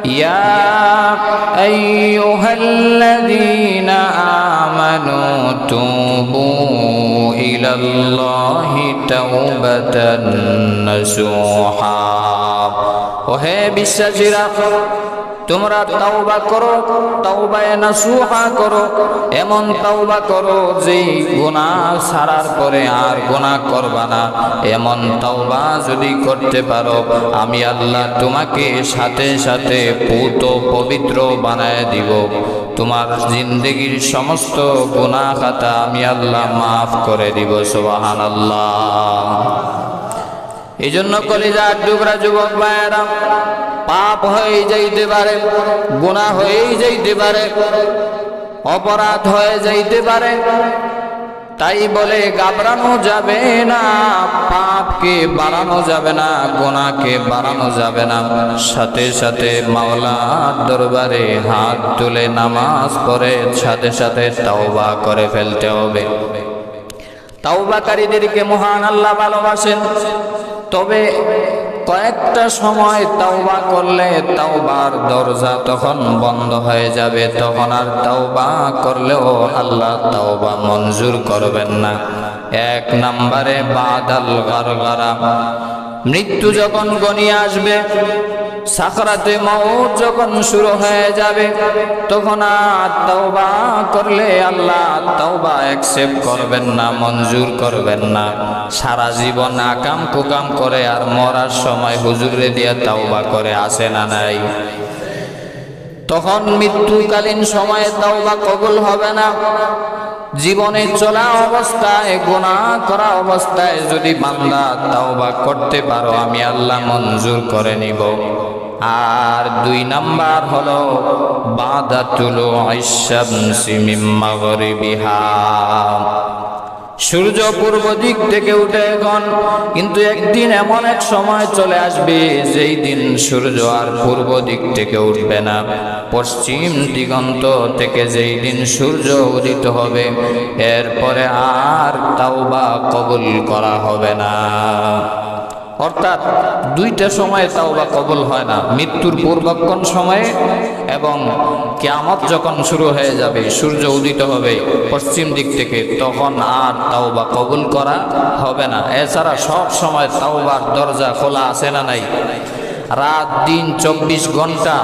يا أيها الذين آمنوا توبوا إلى الله توبة نصوحا ওহে বিশ্বাসীরা তোমরা তাওবা করো, তাওবায়ে নাসুহা করো, এমন তাওবা করো যে গুনাহ ছাড়ার পরে আর গুনাহ করবা না। এমন তাওবা যদি করতে পারো আমি আল্লাহ তোমাকে সাথে সাথে পূত পবিত্র বানায় দিব। তোমার জিন্দেগির সমস্ত গুনাহ খাতা আমি আল্লাহ মাফ করে দিব। সুবহানাল্লাহ। এই জন্য কলিজার টুকরা যুবক ভাইয়েরা, পাপ হয়ে যাইতে পারে, গুনাহ হয়ে যাইতে পারে, অপরাধ হয়ে যাইতে পারে, তাই বলে ঘাবড়ানো যাবে না। পাপকে বাড়ানো যাবে না, গুনাহকে বাড়ানো যাবে না। সাথে সাথে মাওলার দরবারে হাত তুলে নামাজ পড়ে সাথে সাথে তাওবা করে ফেলতে হবে। তাওবাকারীদেরকে মহান আল্লাহ ভালোবাসেন। তবে কয়েকটা সময় তাওবা করলে তাওবার দরজা তখন বন্ধ হয়ে যাবে, তখন আর তাওবা করলেও আল্লাহ তাওবা মঞ্জুর করবেন না। এক নম্বরে বাদাল গারগারা, মৃত্যু যখন ঘনিয়ে আসবে, সাকরাতে মউত যখন শুরু হয়ে যাবে, তখন আর তাওবা করলে আল্লাহ তাওবা অ্যাকসেপ্ট করবেন না, মঞ্জুর করবেন না। সারা জীবন আকাম কুকাম করে আর মরার সময় হুজুরে দিয়া তাওবা করে, আসে না নাই? তখন মৃত্যুকালীন সময়ে তাওবা কবুল হবে না। জীবনে চলা অবস্থায়, গুনাহ করা অবস্থায় যদি বান্দা তাওবা করতে পারো আমি আল্লাহ মঞ্জুর করে নিব। আর দুই নাম্বার হলো বাদাতুল আশ-শামসি মিন মাগরিবিহা, সূর্য পূর্ব দিক থেকে উঠে এখন, কিন্তু একদিন এমন এক সময় চলে আসবে যেই দিন সূর্য আর পূর্ব দিক থেকে উঠবে না। পশ্চিম দিগন্ত থেকে যেই দিন সূর্য উদিত হবে, এরপরে আর তাওবা কবুল করা হবে না। অর্থাৎ দুইটা সময়ে তাওবা কবুল হয় না, মৃত্যুর পূর্বক্ষণ সময়ে এবং কিয়ামত যখন শুরু হয়ে যাবে, সূর্য উদিত হবে পশ্চিম দিক থেকে, তখন আর তাওবা কবুল করা হবে না। এছাড়া সব সময় তাওবার দরজা খোলা আছে না নাই? রাত দিন 24 ঘন্টা